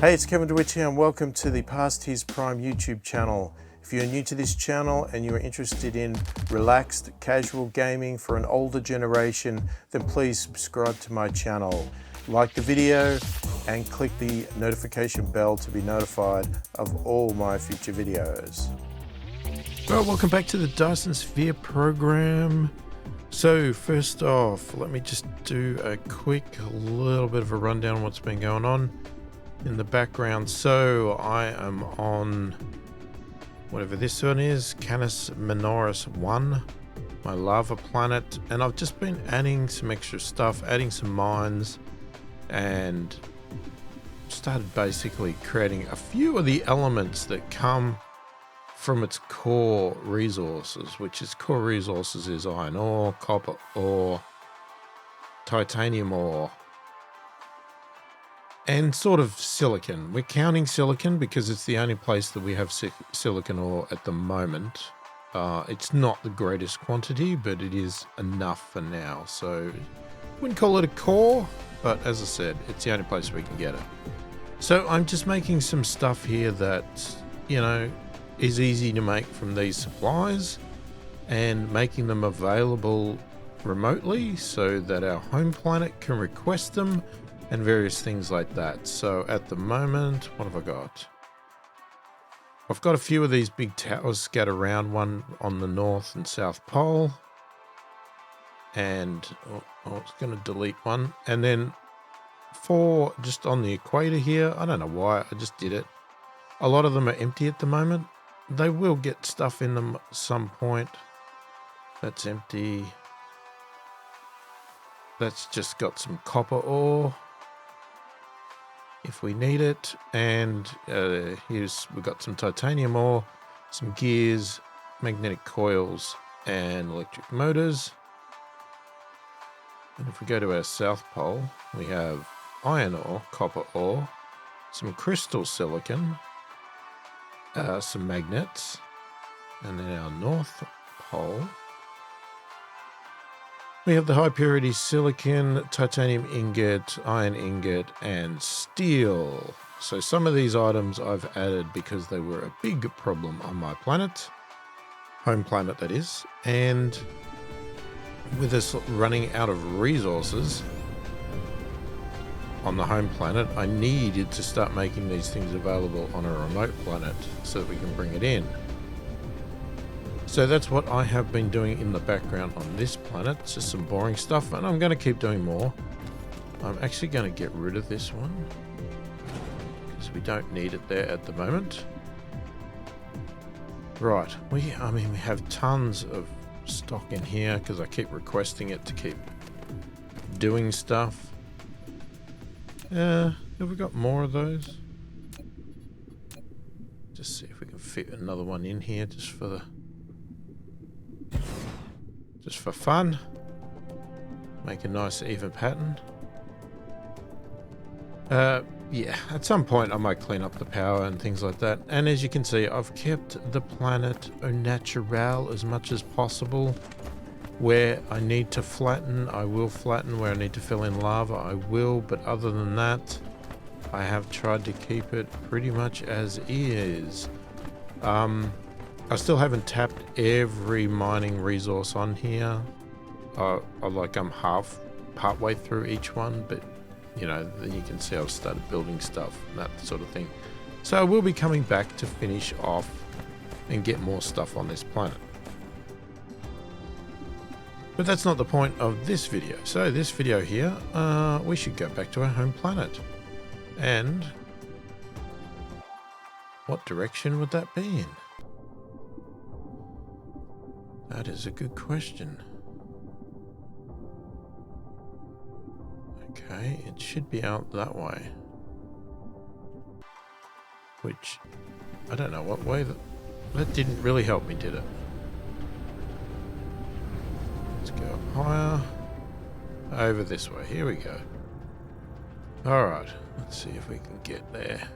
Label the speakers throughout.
Speaker 1: Hey, it's Kevin DeWitt here and welcome to the pasthisprime YouTube channel. If you're new to this channel and you're interested in relaxed, casual gaming for an older generation, then please subscribe to my channel. Like the video and click the notification bell to be notified of all my future videos.
Speaker 2: Well, welcome back to the Dyson Sphere Program. So first off, let me just do a quick little bit of a rundown on what's been going on in the background. So I am on whatever this one is, Canis Minoris 1, my lava planet, and I've just been adding some extra stuff, adding some mines, and started basically creating a few of the elements that come from its core resources, which its core resources is iron ore, copper ore, titanium ore, and sort of silicon. We're counting silicon because it's the only place that we have silicon ore at the moment. It's not the greatest quantity, but it is enough for now. So wouldn't call it a core, but as I said, it's the only place we can get it. So I'm just making some stuff here that, you know, is easy to make from these supplies and making them available remotely so that our home planet can request them and various things like that. So at the moment, what have I got? I've got a few of these big towers scattered around, one on the north and south pole. And I was going to delete one. And then 4 just on the equator here. I don't know why, I just did it. A lot of them are empty at the moment. They will get stuff in them at some point. That's empty. That's just got some copper ore if we need it, and we've got some titanium ore, some gears, magnetic coils, and electric motors. And if we go to our south pole, we have iron ore, copper ore, some crystal silicon, some magnets, and then our north pole, we have the high purity silicon, titanium ingot, iron ingot, and steel. So some of these items I've added because they were a big problem on my planet, home planet that is, and with us running out of resources on the home planet, I needed to start making these things available on a remote planet so that we can bring it in. So that's what I have been doing in the background on this planet. It's just some boring stuff, and I'm going to keep doing more. I'm actually going to get rid of this one because we don't need it there at the moment. Right, we have tons of stock in here because I keep requesting it to keep doing stuff. Have we got more of those? Just see if we can fit another one in here just for fun. Make a nice even pattern. Yeah, at some point I might clean up the power and things like that. And as you can see, I've kept the planet au naturel as much as possible. Where I need to flatten, I will flatten. Where I need to fill in lava, I will. But other than that, I have tried to keep it pretty much as is. I still haven't tapped every mining resource on here. I'm partway through each one, but you know, then you can see I've started building stuff and that sort of thing. So I will be coming back to finish off and get more stuff on this planet. But that's not the point of this video. So this video here, we should go back to our home planet. And what direction would that be in? That is a good question. Okay, it should be out that way. Which, I don't know what way that didn't really help me, did it? Let's go up higher. Over this way, here we go. Alright, let's see if we can get there.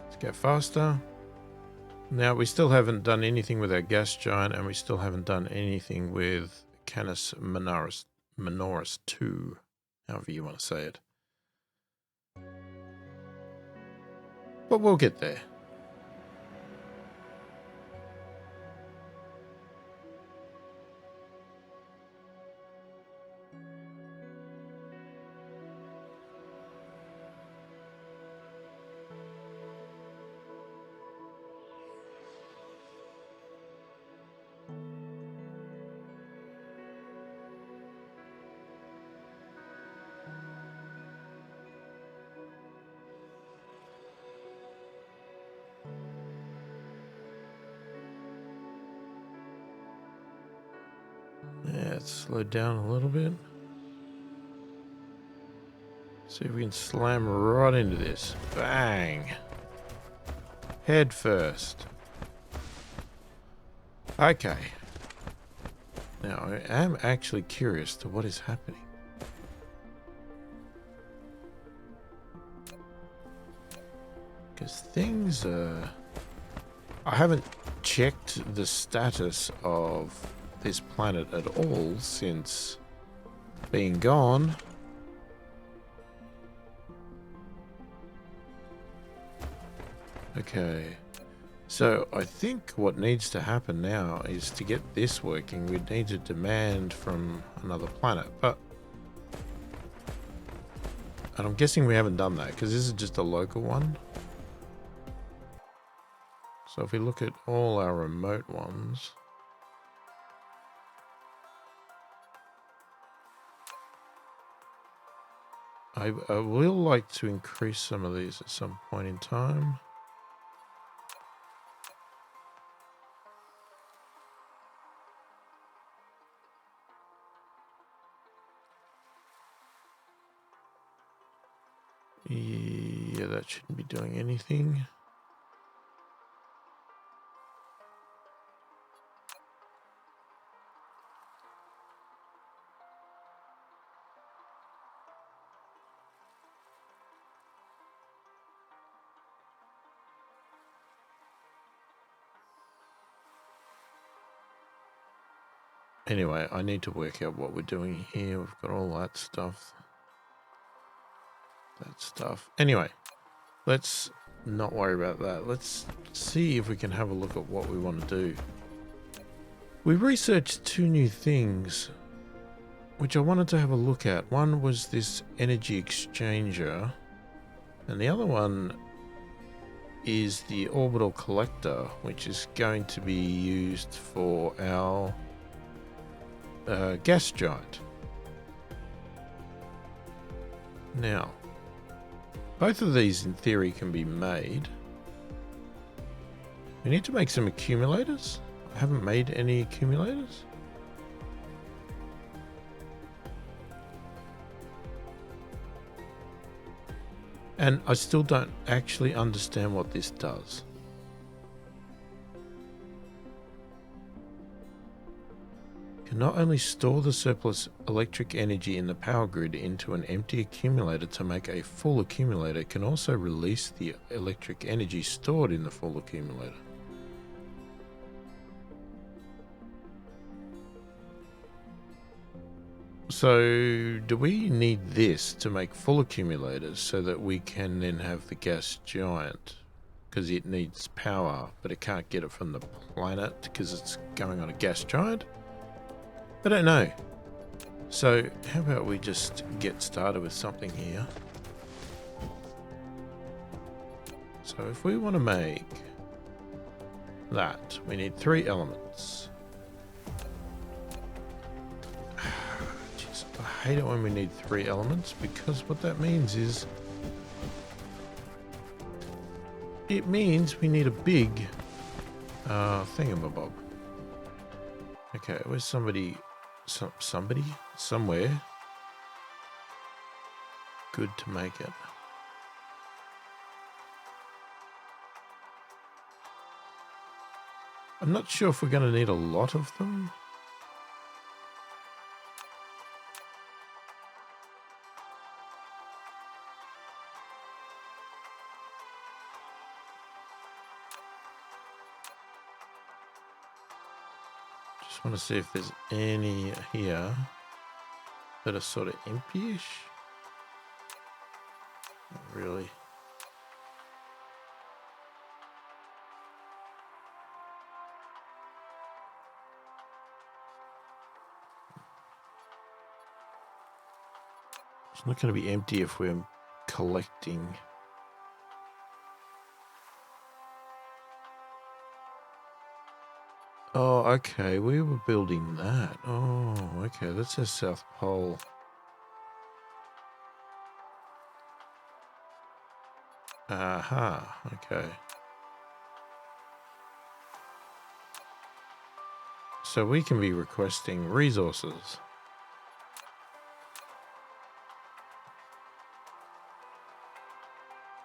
Speaker 2: Let's go faster. Now, we still haven't done anything with our gas giant, and we still haven't done anything with Canis Minoris 2, however you want to say it. But we'll get there. Yeah, let's slow down a little bit. See if we can slam right into this. Bang! Head first. Okay. Now, I am actually curious to what is happening. Because things are... I haven't checked the status of this planet at all since being gone. Okay. So I think what needs to happen now is to get this working, we'd need to demand from another planet. But... and I'm guessing we haven't done that because this is just a local one. So if we look at all our remote ones... I will like to increase some of these at some point in time. Yeah, that shouldn't be doing anything. Anyway, I need to work out what we're doing here. We've got all that stuff. That stuff. Anyway, let's not worry about that. Let's see if we can have a look at what we want to do. We researched 2 new things, which I wanted to have a look at. One was this energy exchanger, and the other one is the Orbital Collector, which is going to be used for our gas giant. Now, both of these in theory can be made. We need to make some accumulators. I haven't made any accumulators. And I still don't actually understand what this does. Can not only store the surplus electric energy in the power grid into an empty accumulator to make a full accumulator, it can also release the electric energy stored in the full accumulator. So, do we need this to make full accumulators so that we can then have the gas giant? Because it needs power, but it can't get it from the planet because it's going on a gas giant? I don't know. So, how about we just get started with something here? So, if we want to make that, we need 3 elements. Jeez, I hate it when we need 3 elements, because what that means is... it means we need a big thingamabob. Okay, where's somebody... somebody? Somewhere. Good to make it. I'm not sure if we're going to need a lot of them. Just want to see if there's any here that are sort of empty-ish. Not really. It's not going to be empty if we're collecting. Oh, okay. We were building that. Oh, okay. That's our South Pole. Aha. Okay. So we can be requesting resources.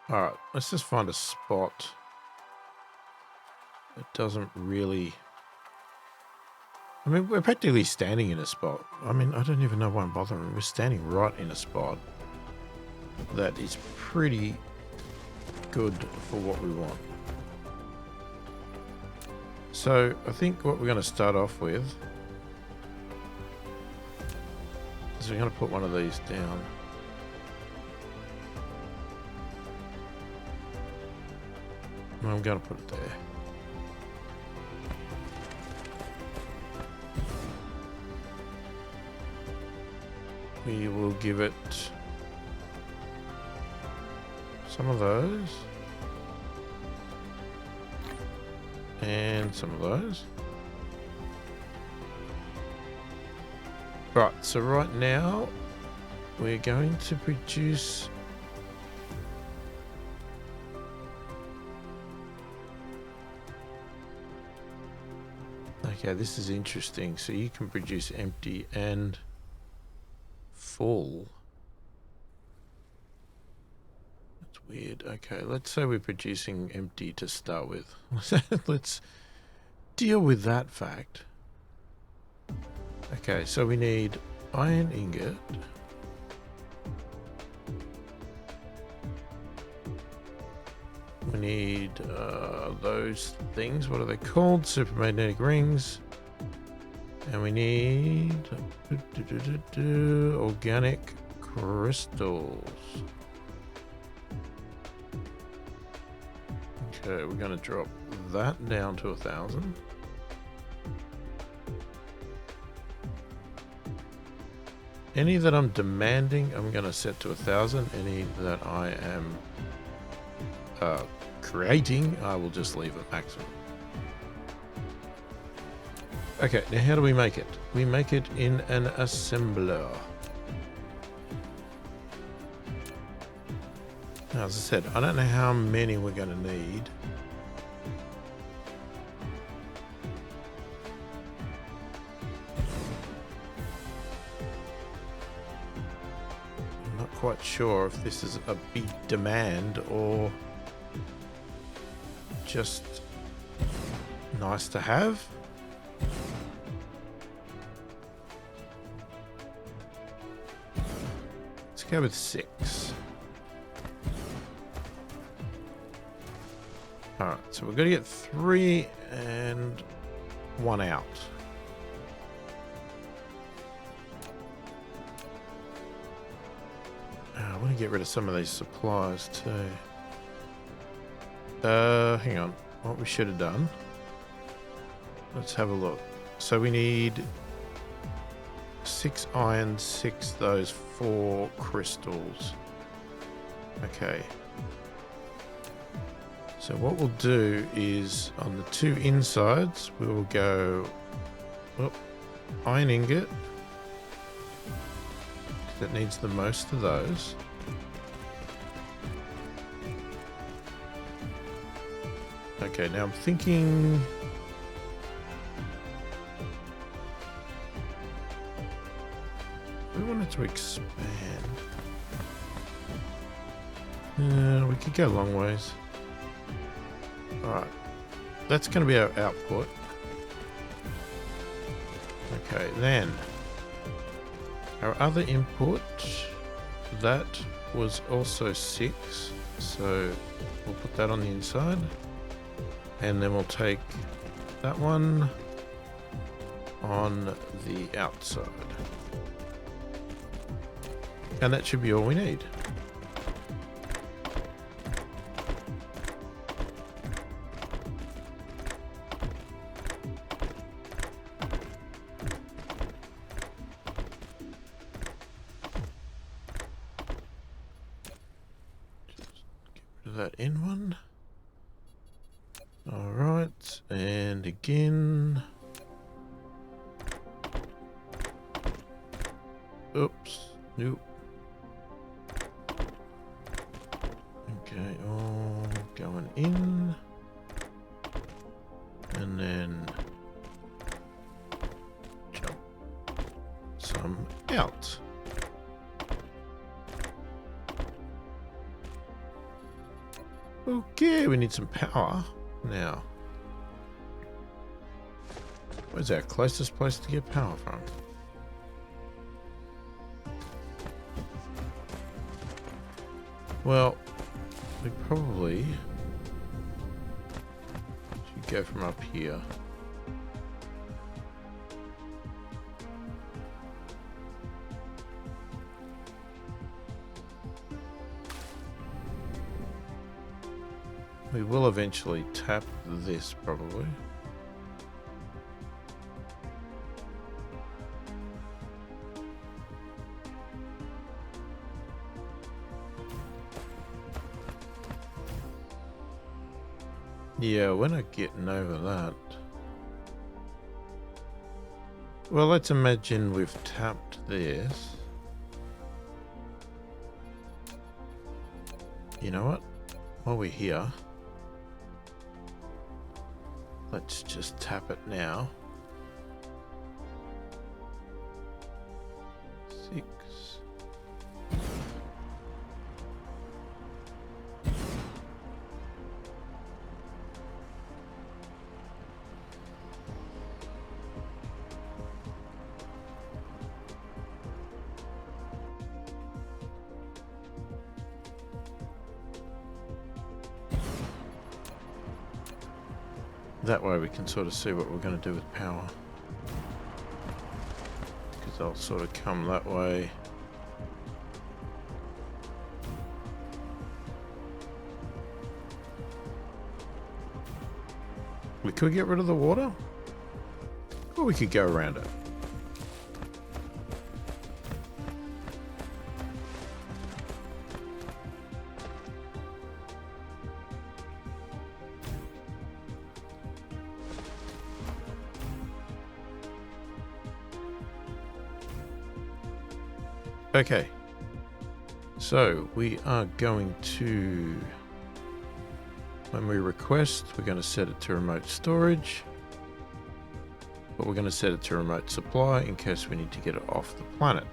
Speaker 2: Alright, let's just find a spot that doesn't really... I mean, we're practically standing in a spot. I mean, I don't even know why I'm bothering. We're standing right in a spot that is pretty good for what we want. So, I think what we're going to start off with is we're going to put one of these down. And I'm going to put it there. We will give it some of those. And some of those. Right, so right now we're going to produce okay, this is interesting. So you can produce empty and full. That's weird. Okay, let's say we're producing empty to start with. Let's deal with that fact. Okay, so we need iron ingot. We need those things. What are they called? Supermagnetic rings. And we need organic crystals. Okay, we're going to drop that down to 1,000. Any that I'm demanding, I'm going to set to 1,000. Any that I am creating, I will just leave at maximum. Okay, now how do we make it? We make it in an assembler. Now, as I said, I don't know how many we're going to need. I'm not quite sure if this is a big demand or just nice to have. Let's go with 6. Alright, so we're going to get 3 and 1 out. I want to get rid of some of these supplies too. Hang on. What we should have done. Let's have a look. So we need 6 iron, 6 those 4 crystals. Okay. So what we'll do is on the 2 insides, we will go iron ingot. That needs the most of those. Okay, now I'm thinking we wanted to expand. We could go long ways. Alright, that's going to be our output. Okay, then our other input, that was also 6, so we'll put that on the inside, and then we'll take that one on the outside, and that should be all we need. that in one. Alright, and again. Oops, nope. Okay, all going in. And then jump some out. Okay, we need some power now. Where's our closest place to get power from? Well, we probably should go from up here. We will eventually tap this probably. Yeah, we're not getting over that. Well, let's imagine we've tapped this. You know what? While we're here, let's just tap it now. 6. That way we can sort of see what we're going to do with power. Because they'll sort of come that way. We could get rid of the water. Or we could go around it. Okay, so we are going to, when we request, we're going to set it to remote storage, but we're going to set it to remote supply in case we need to get it off the planet.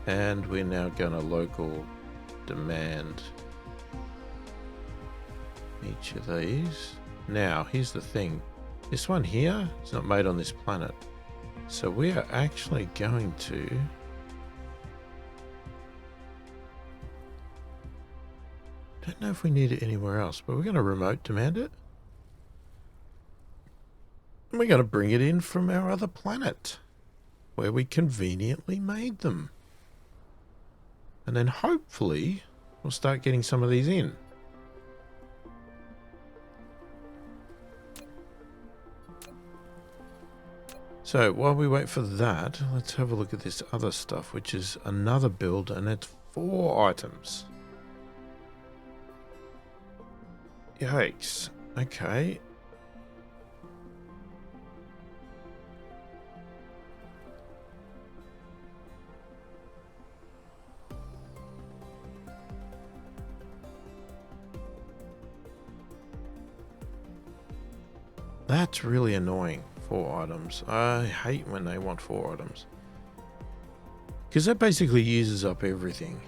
Speaker 2: And we're now going to local demand each of these. Now, here's the thing. This one here is not made on this planet. So we are actually going to don't know if we need it anywhere else, but we're going to remote demand it. And we're going to bring it in from our other planet, where we conveniently made them. And then hopefully we'll start getting some of these in. So while we wait for that, let's have a look at this other stuff, which is another build, and it's 4 items. Yikes. Okay. That's really annoying. 4 items. I hate when they want 4 items. Because that basically uses up everything.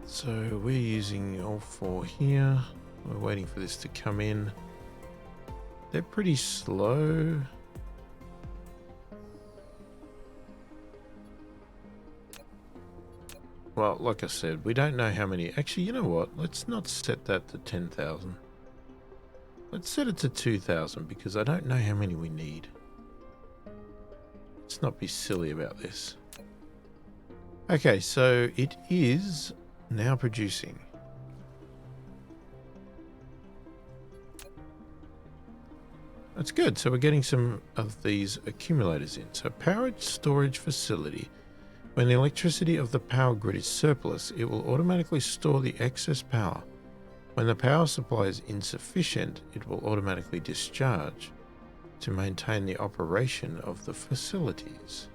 Speaker 2: So we're using all 4 here. We're waiting for this to come in. They're pretty slow. Well, like I said, we don't know how many. Actually, you know what? Let's not set that to 10,000. Let's set it to 2,000 because I don't know how many we need. Let's not be silly about this. Okay, so it is now producing. That's good. So we're getting some of these accumulators in. So powered storage facility When the electricity of the power grid is surplus, it will automatically store the excess power. When the power supply is insufficient, it will automatically discharge to maintain the operation of the facilities.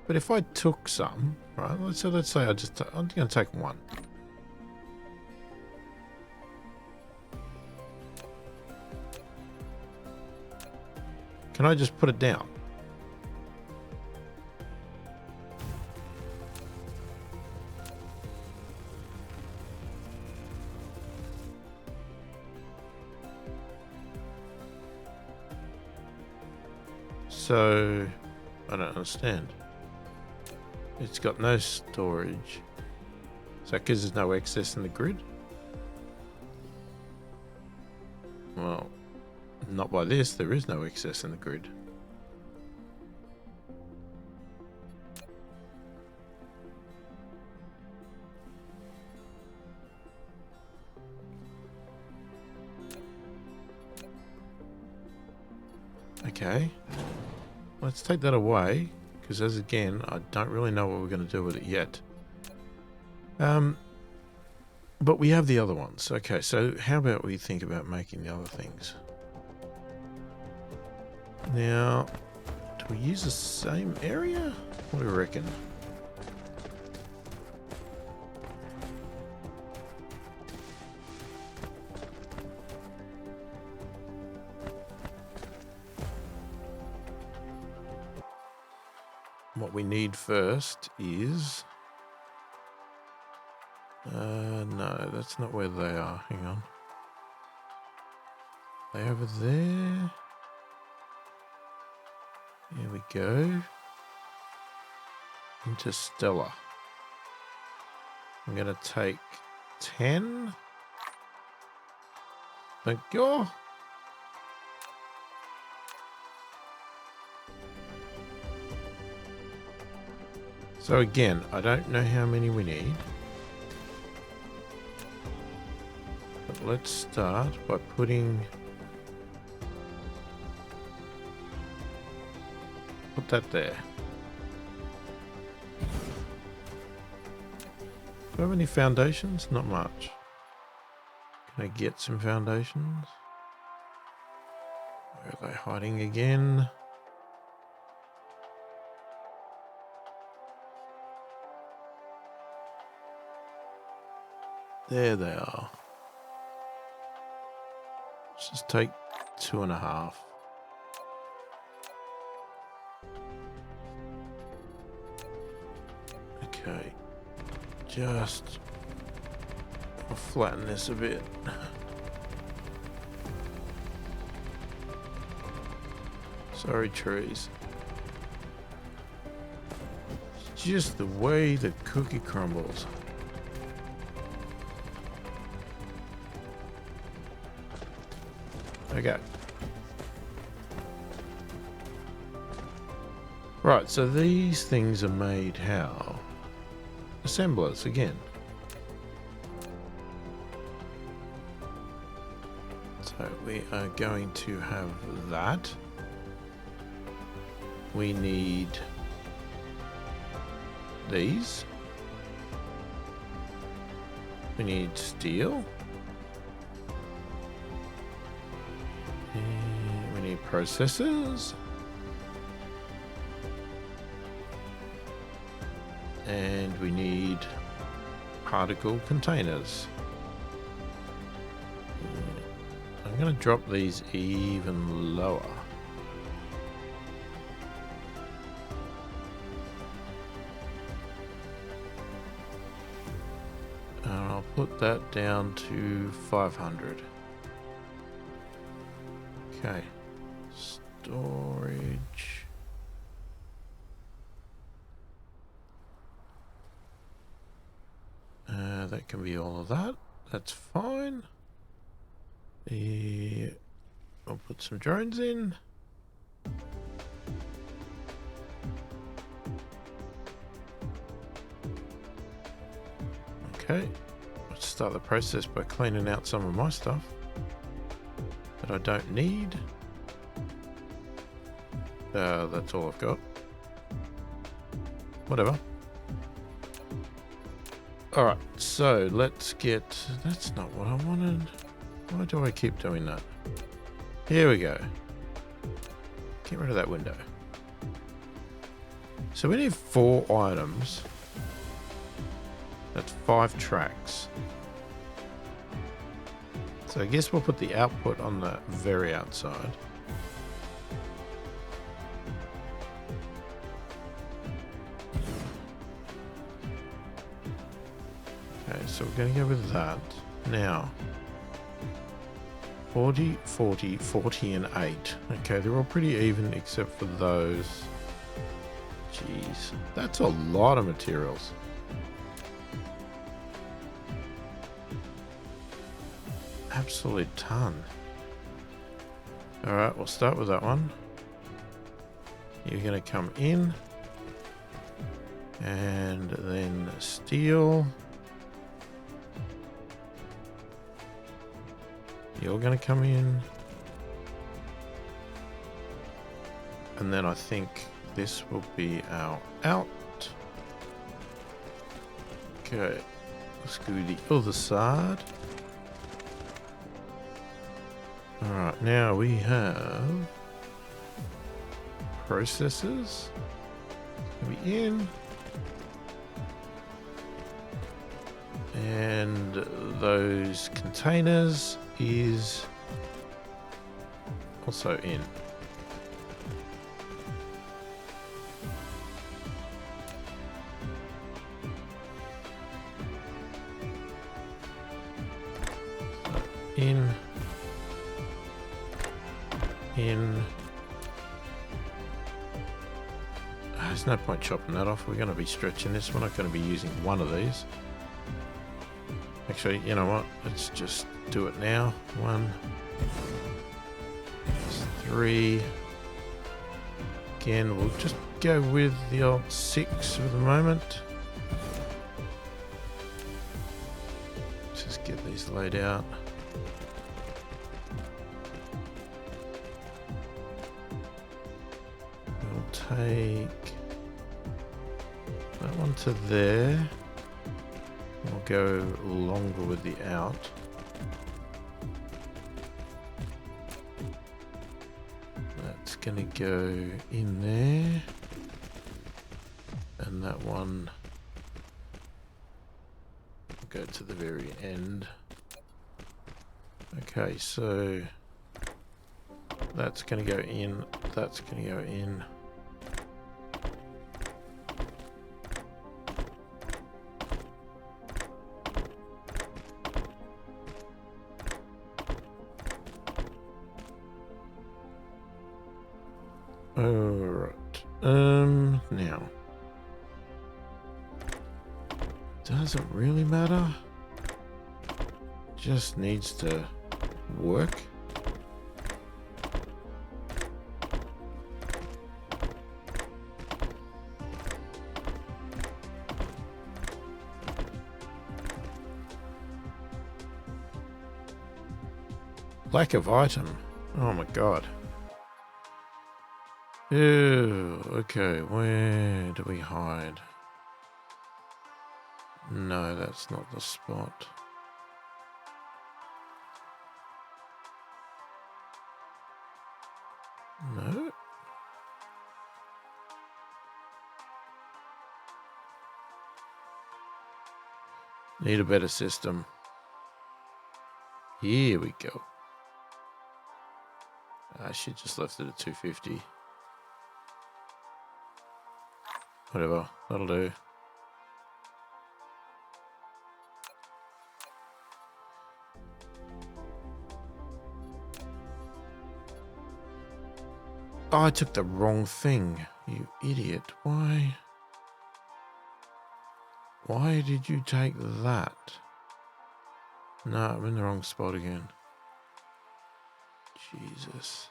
Speaker 2: But if I took some, right, let's say I'm going to take one. Can I just put it down? So, I don't understand. It's got no storage. Is that because there's no excess in the grid? Well, not by this. There is no excess in the grid. Okay. Let's take that away, because as again, I don't really know what we're going to do with it yet. But we have the other ones. Okay, so how about we think about making the other things? Now, do we use the same area? What do you reckon? What we need first is... no, that's not where they are. Hang on. Are they over there? Here we go. Interstellar. I'm going to take 10. Thank you. So again, I don't know how many we need. But let's start by putting... Put that there. Do I have any foundations? Not much. Can I get some foundations? Where are they hiding again? There they are. Let's just take 2.5. Okay. Just... I'll flatten this a bit. Sorry, trees. It's just the way the cookie crumbles. Okay. Right, so these things are made how? Assemblers again. So we are going to have that. We need these. We need steel. We need processors. And we need particle containers. I'm going to drop these even lower. And I'll put that down to 500. Okay. Storage. That can be all of that. That's fine. I'll put some drones in. Okay. Let's start the process by cleaning out some of my stuff that I don't need. That's all I've got. Whatever. Alright, so let's get... That's not what I wanted. Why do I keep doing that? Here we go. Get rid of that window. So we need 4 items. That's 5 tracks. So I guess we'll put the output on the very outside. Okay, so we're going to go with that. Now, 40, 40, 40 and 8. Okay, they're all pretty even except for those. Jeez, that's a lot of materials. Absolute ton. Alright, we'll start with that one. You're going to come in. And then steel. You're going to come in. And then I think this will be our out. Okay. Let's go to the other side. Alright, now we have processors. Gonna be in. And those containers is also in. In. There's no point chopping that off. We're going to be stretching this. We're not going to be using one of these. Actually, you know what? Let's just do it now. 1, 3. Again, we'll just go with the old 6 for the moment. Let's just get these laid out. We'll take that one to there. We'll go longer with the out. That's going to go in there. And that one will go to the very end. Okay, so that's going to go in. That's going to go in. Alright, now, doesn't really matter, just needs to work. Lack of item, oh my god. Ew, okay, where do we hide? No, that's not the spot. No? Need a better system. Here we go. I should just left it at 250. Whatever, that'll do. Oh, I took the wrong thing, you idiot. Why did you take that? No, I'm in the wrong spot again. Jesus.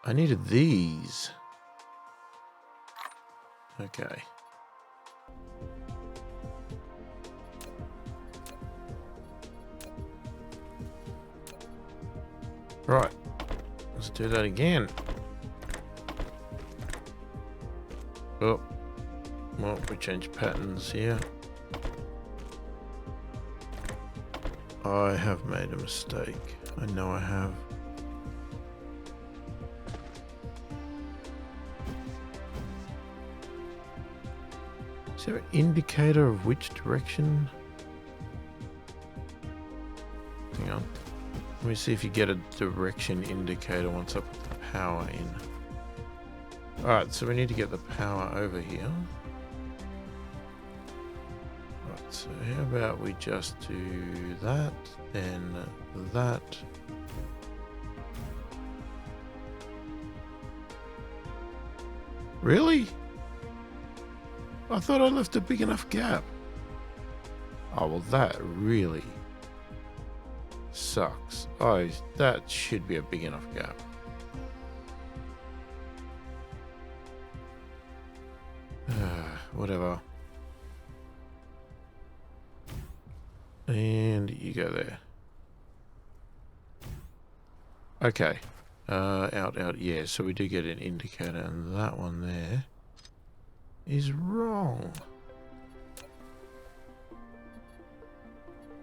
Speaker 2: I needed these. Okay. Right. do that again. Oh, well, we changed patterns here. I have made a mistake. I know I have. Is there an indicator of which direction? Hang on. Let me see if you get a direction indicator once I put the power in. Alright, so we need to get the power over here. Right, so how about we just do that, then that. Really? I thought I left a big enough gap. Oh, well, that really sucks. Oh, that should be a big enough gap. Whatever. And you go there. Okay. Out. Yeah, so we do get an indicator, and that one there is wrong.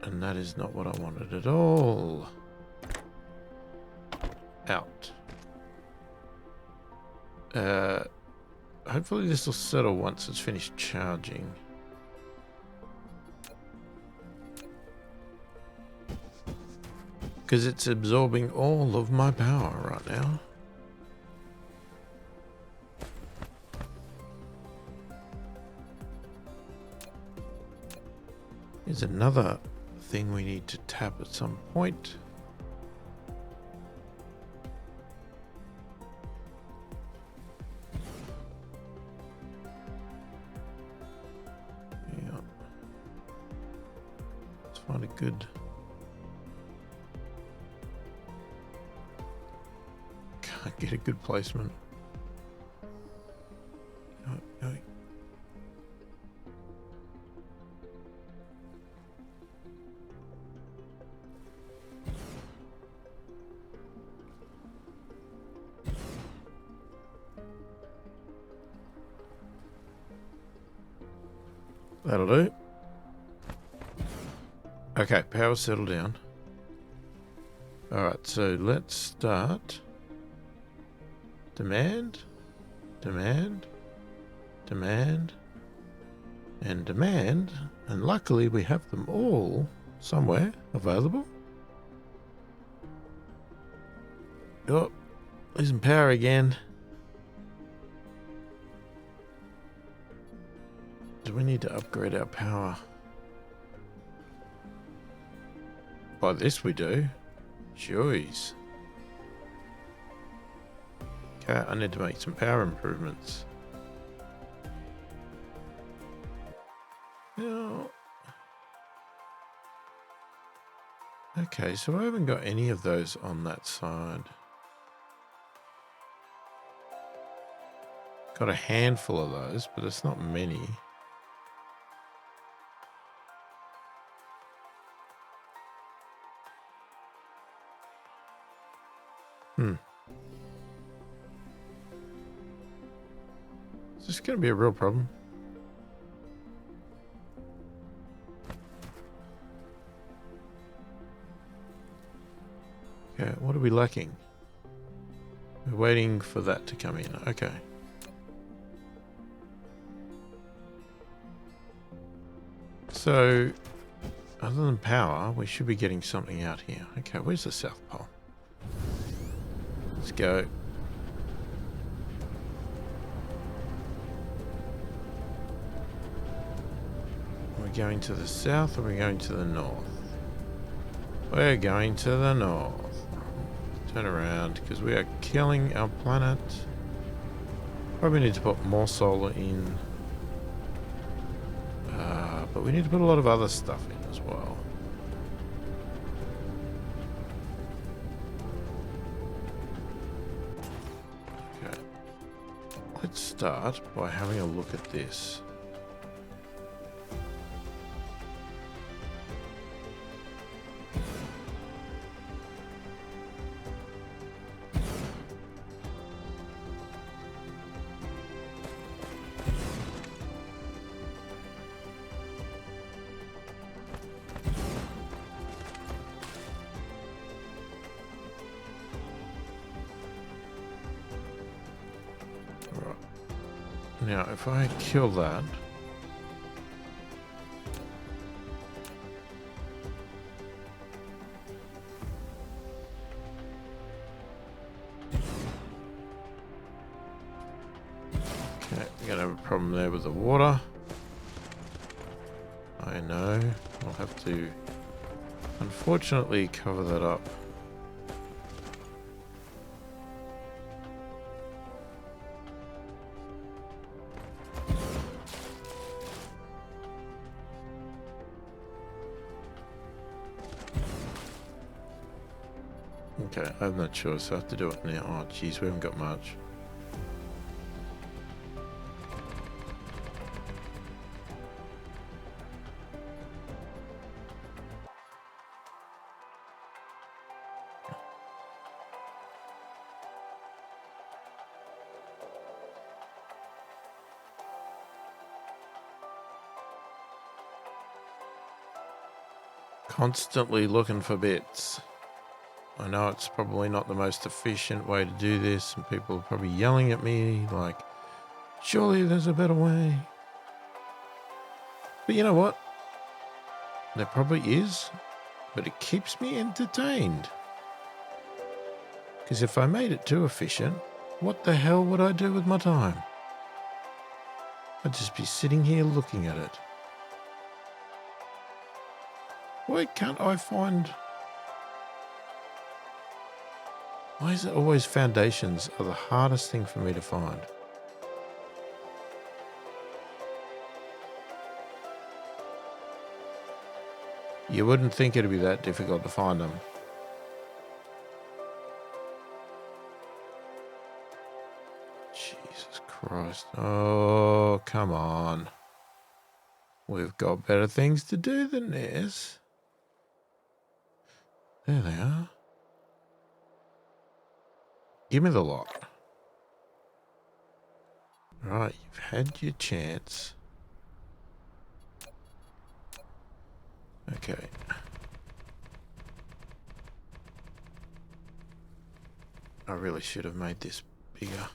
Speaker 2: And that is not what I wanted at all. Out. Hopefully this will settle once it's finished charging. Because it's absorbing all of my power right now. Here's another thing we need to tap at some point. Yeah. Let's find a good... Can't get a good placement. No. That'll do. Okay, power settled down. Alright, so let's start. Demand, and demand, and luckily we have them all somewhere available. Oh, losing power again. Do we need to upgrade our power? By this we do. Jeez. Okay, I need to make some power improvements. Now, okay, so I haven't got any of those on that side. Got a handful of those, but it's not many. Is this going to be a real problem? Okay, what are we lacking? We're waiting for that to come in. Okay. So, other than power, we should be getting something out here. Okay, where's the South Pole? Let's go. Are we going to the south or are we going to the north? We're going to the north. Turn around because we are killing our planet. Probably need to put more solar in. But we need to put a lot of other stuff in as well. Okay. Let's start by having a look at this. Now, if I kill that... Okay, we're going to have a problem there with the water. I know. I'll have to, unfortunately, cover that up. Okay, I have no choice. I have to do it now. Oh, geez, we haven't got much. Constantly looking for bits. I know it's probably not the most efficient way to do this, and people are probably yelling at me like, surely there's a better way. But you know what? There probably is, but it keeps me entertained. Because if I made it too efficient, what the hell would I do with my time? I'd just be sitting here looking at it. Why can't I find... Why is it always foundations are the hardest thing for me to find? You wouldn't think it'd be that difficult to find them. Jesus Christ. Oh, come on. We've got better things to do than this. There they are. Give me the lot. Right, you've had your chance. Okay. I really should have made this bigger.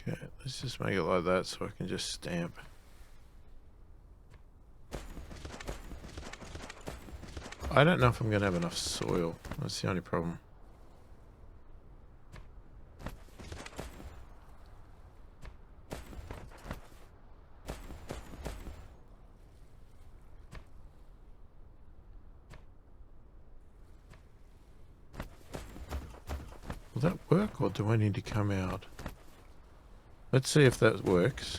Speaker 2: Okay, let's just make it like that so I can just stamp. I don't know if I'm going to have enough soil. That's the only problem. Will that work, or do I need to come out? Let's see if that works.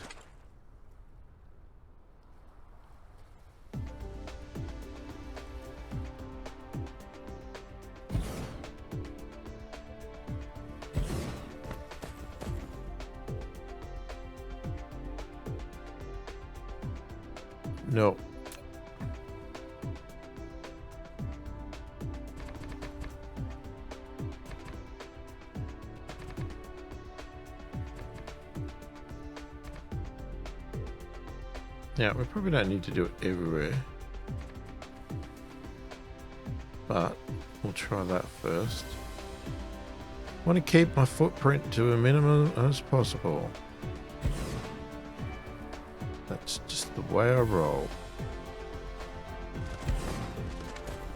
Speaker 2: No. Now, we probably don't need to do it everywhere, but we'll try that first. I want to keep my footprint to a minimum as possible. That's just the way I roll.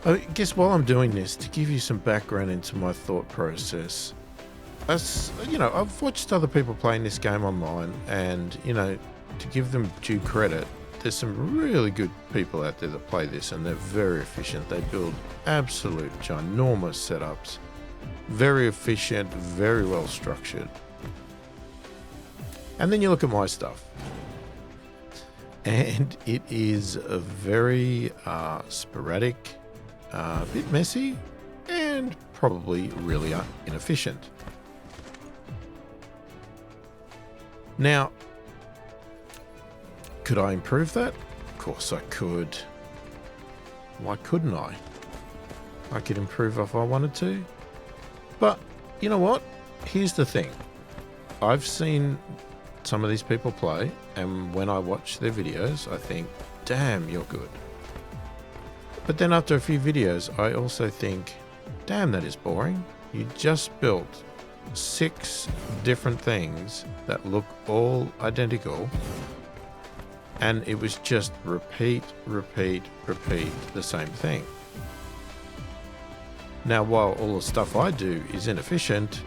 Speaker 2: I guess while I'm doing this, to give you some background into my thought process, as you know, I've watched other people playing this game online, and you know, to give them due credit, there's some really good people out there that play this, and they're very efficient. They build absolute ginormous setups, very efficient, very well structured. And then you look at my stuff, and it is a very sporadic, a bit messy, and probably really inefficient. Now, could I improve that? Of course I could. Why couldn't I? I could improve if I wanted to. But, you know what? Here's the thing. I've seen some of these people play, and when I watch their videos, I think, damn, you're good. But then after a few videos, I also think, damn, that is boring. You just built 6 different things that look all identical, and it was just repeat the same thing. Now, while all the stuff I do is inefficient,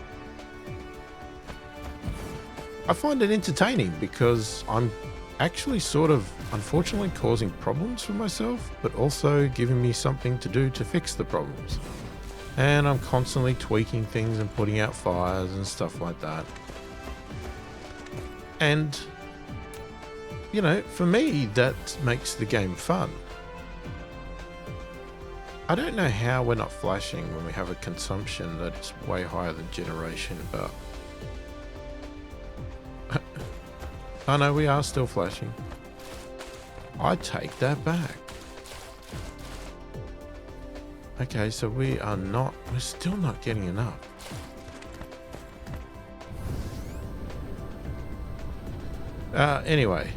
Speaker 2: I find it entertaining because I'm actually sort of, unfortunately, causing problems for myself, but also giving me something to do to fix the problems. And I'm constantly tweaking things and putting out fires and stuff like that. And, you know, for me, that makes the game fun. I don't know how we're not flashing when we have a consumption that is way higher than generation, but... Oh no, we are still flashing. I take that back. Okay, so we're still not getting enough. Anyway,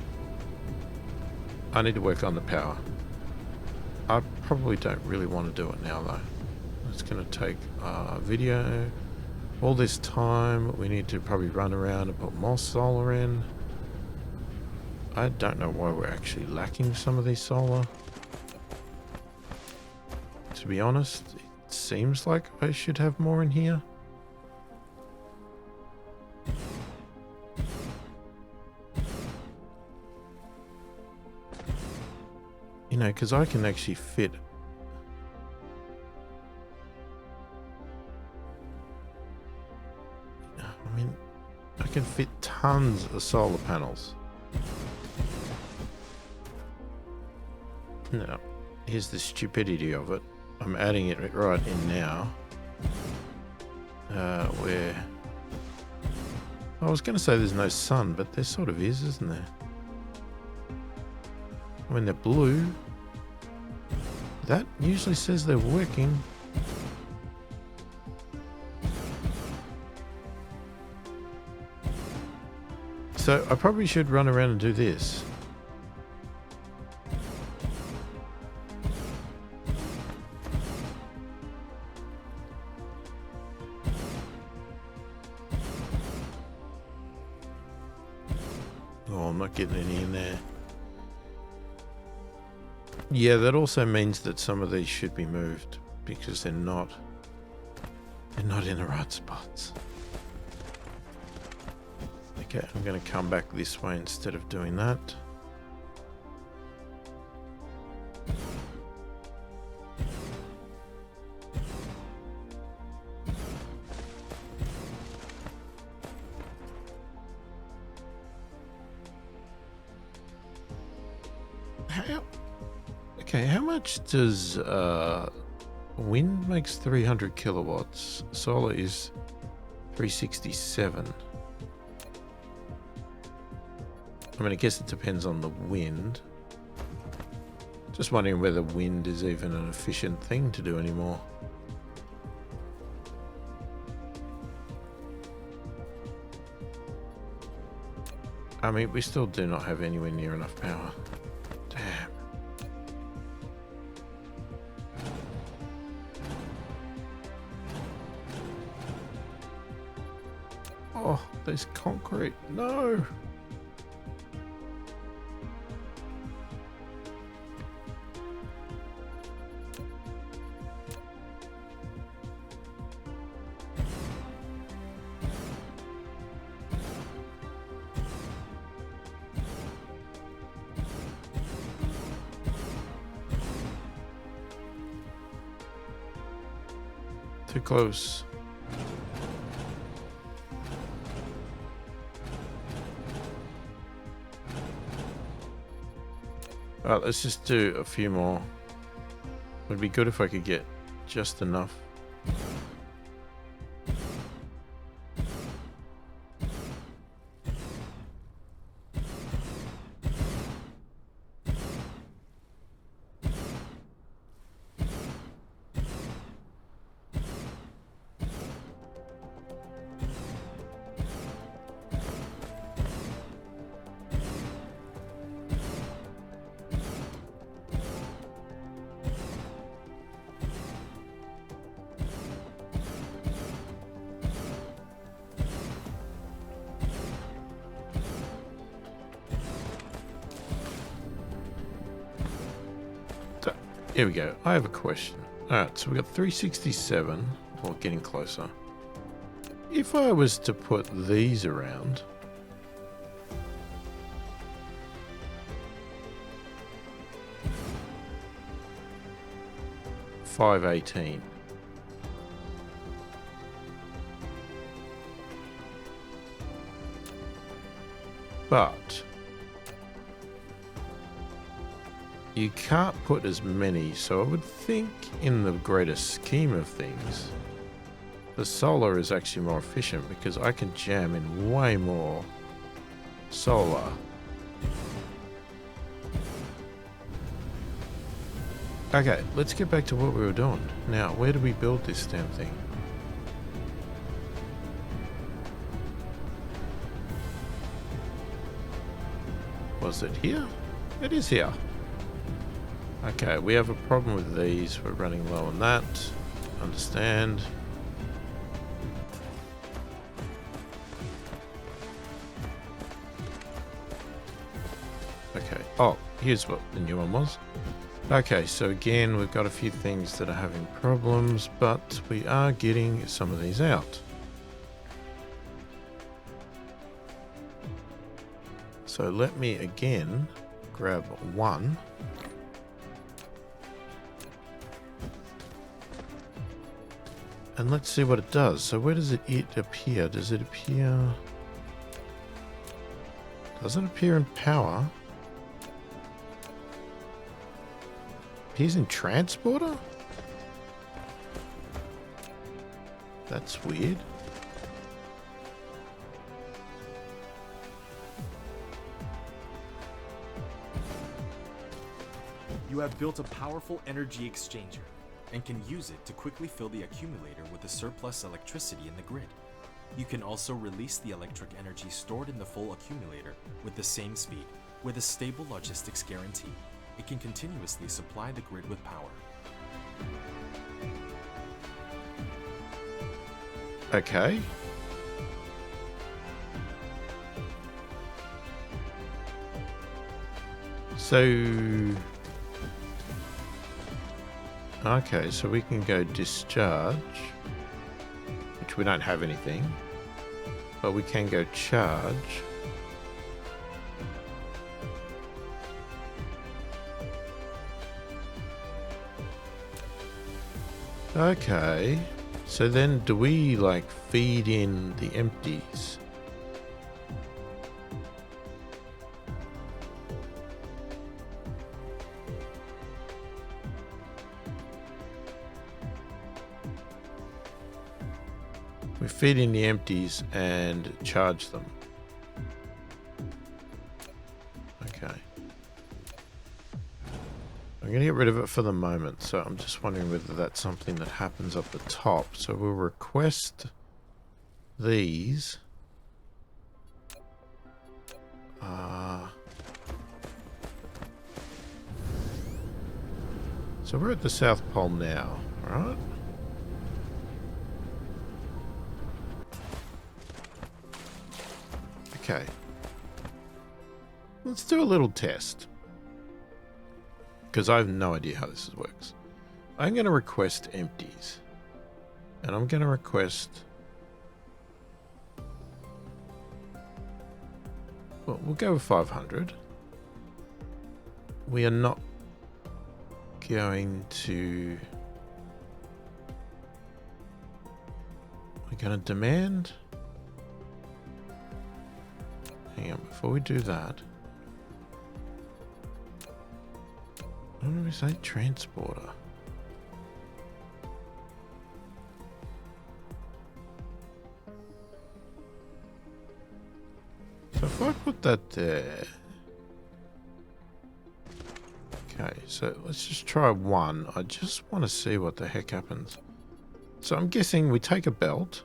Speaker 2: I need to work on the power. I probably don't really want to do it now though. It's going to take a video. All this time, we need to probably run around and put more solar in. I don't know why we're actually lacking some of these solar. To be honest, it seems like I should have more in here. You know, because I can actually fit... I mean, I can fit tons of solar panels. Now, here's the stupidity of it. I'm adding it right in now. Where... I was going to say there's no sun, but there sort of is, isn't there? When they're blue, that usually says they're working. So I probably should run around and do this. Oh, I'm not getting any in there. Yeah, that also means that some of these should be moved because they're not in the right spots. Okay, I'm going to come back this way instead of doing that. How much does wind makes 300 kilowatts? Solar is 367. I mean, I guess it depends on the wind. Just wondering whether wind is even an efficient thing to do anymore. I mean, we still do not have anywhere near enough power. Damn. Oh, there's concrete. No. Too close. Alright, let's just do a few more. Would be good if I could get just enough. Here we go. I have a question. Alright, so we got 367. Or getting closer. If I was to put these around... 518. But you can't put as many, so I would think in the greater scheme of things, the solar is actually more efficient because I can jam in way more solar. Okay, let's get back to what we were doing. Now, where do we build this damn thing? Was it here? It is here. Okay, we have a problem with these. We're running low on that. Understand. Okay. Oh, here's what the new one was. Okay, so again, we've got a few things that are having problems, but we are getting some of these out. So let me again grab one. And let's see what it does. So where does it appear? Does it appear... Does it appear in power? He's in transporter? That's weird.
Speaker 3: You have built a powerful energy exchanger and can use it to quickly fill the accumulator with the surplus electricity in the grid. You can also release the electric energy stored in the full accumulator with the same speed, with a stable logistics guarantee. It can continuously supply the grid with power.
Speaker 2: Okay. So... Okay, so we can go discharge, which we don't have anything, but we can go charge. Okay, so then do we like feed in the empties? We feed in the empties and charge them. Okay. I'm going to get rid of it for the moment, so I'm just wondering whether that's something that happens up the top. So we'll request these. So we're at the South Pole now, right? Okay. Let's do a little test. Because I have no idea how this works. I'm going to request empties. And I'm going to request... Well, we'll go with 500. We are not going to... We're going to demand... Hang on, before we do that... What do we say? Transporter. So if I put that there... Okay, so let's just try one. I just want to see what the heck happens. So I'm guessing we take a belt.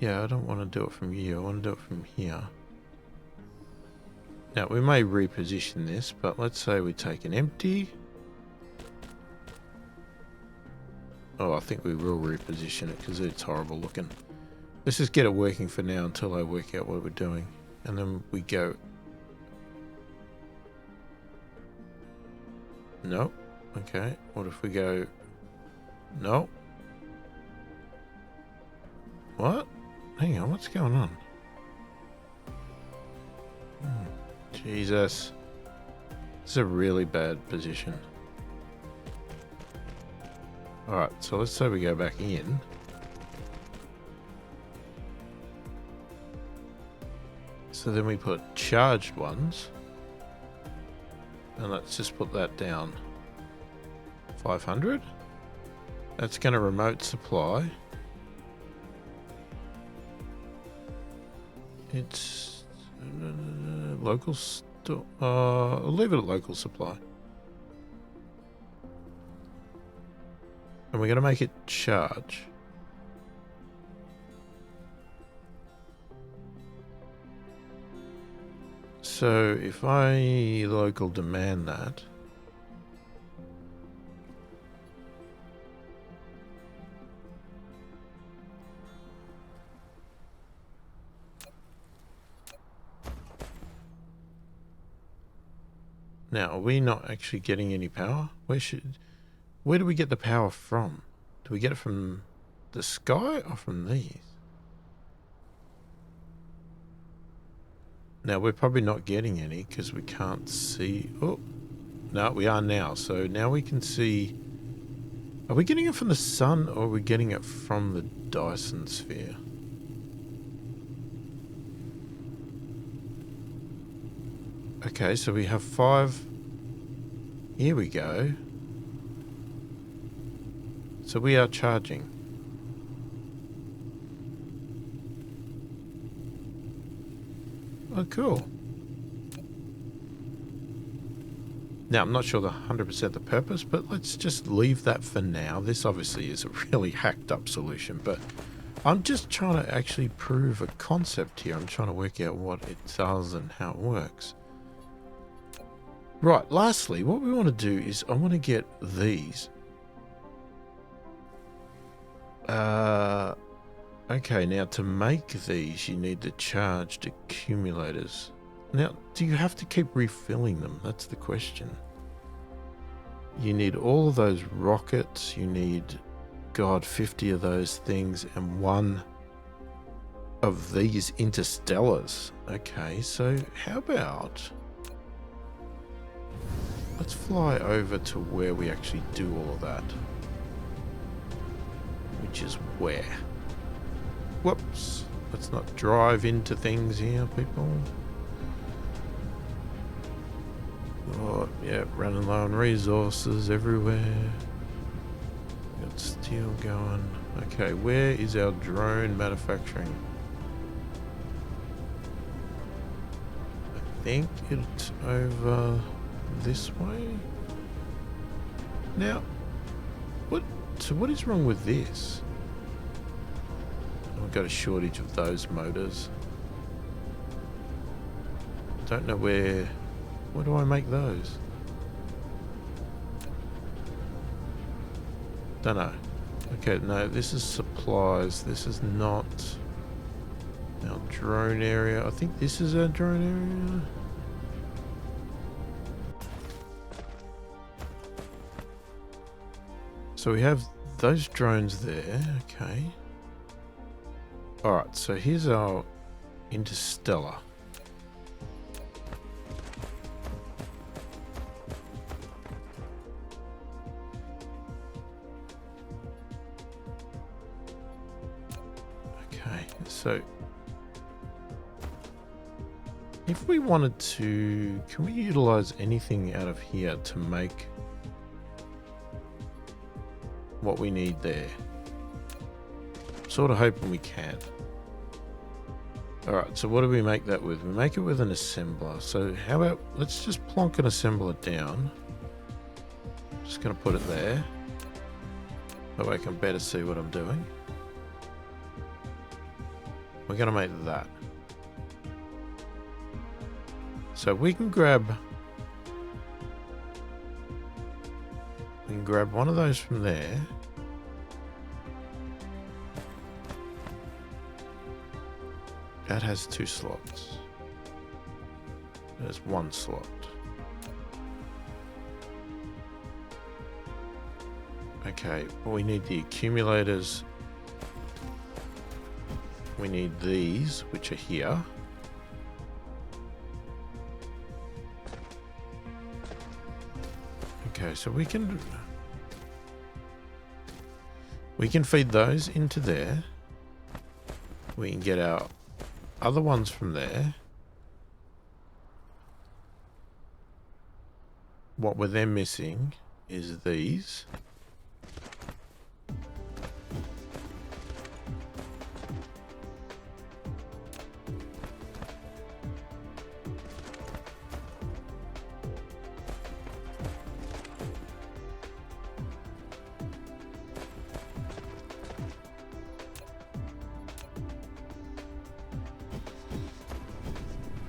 Speaker 2: Yeah, I don't want to do it from here. I want to do it from here. Now, we may reposition this, but let's say we take an empty. Oh, I think we will reposition it because it's horrible looking. Let's just get it working for now until I work out what we're doing. And then we go... No. Okay. What if we go... No. What? Hang on, what's going on? Jesus. This is a really bad position. Alright, so let's say we go back in. So then we put charged ones. And let's just put that down. 500. That's going to remote supply. It's local store. I'll leave it at local supply. And we're going to make it charge. So if I local demand that, now are we not actually getting any power? Where do we get the power from? Do we get it from the sky or from these? Now, we're probably not getting any because we can't see... Oh, no, we are now. So now we can see... Are we getting it from the sun or are we getting it from the Dyson Sphere? Okay, so we have 5... Here we go. So we are charging. Oh, cool. Now, I'm not sure the 100% the purpose, but let's just leave that for now. This obviously is a really hacked up solution, but I'm just trying to actually prove a concept here. I'm trying to work out what it does and how it works. Right, lastly, what we want to do is I want to get these. Okay, now to make these, you need the charged accumulators. Now, do you have to keep refilling them? That's the question. You need all of those rockets. You need, God, 50 of those things and 1 of these interstellars. Okay, so how about... Let's fly over to where we actually do all of that. Which is where? Whoops. Let's not drive into things here, people. Oh, yeah, running low on resources everywhere. Got steel going. Okay, where is our drone manufacturing? I think it's over this way. Now, so what is wrong with this? I've got a shortage of those motors. Don't know where do I make those? Don't know. Okay, no, this is supplies. This is not our drone area. I think this is our drone area. So we have those drones there. Okay. Alright, so here's our interstellar. Okay, so if we wanted to, can we utilize anything out of here to make what we need there? Sort of hoping we can. Alright, so what do we make that with? We make it with an assembler. So how about, let's just plonk an assembler down. Just going to put it there. That way I can better see what I'm doing. We're going to make that. So we can grab one of those from there. That has 2 slots. There's 1 slot. Okay, well, we need the accumulators. We need these, which are here. Okay, so we can feed those into there. We can get our other ones from there. What we're then missing is these.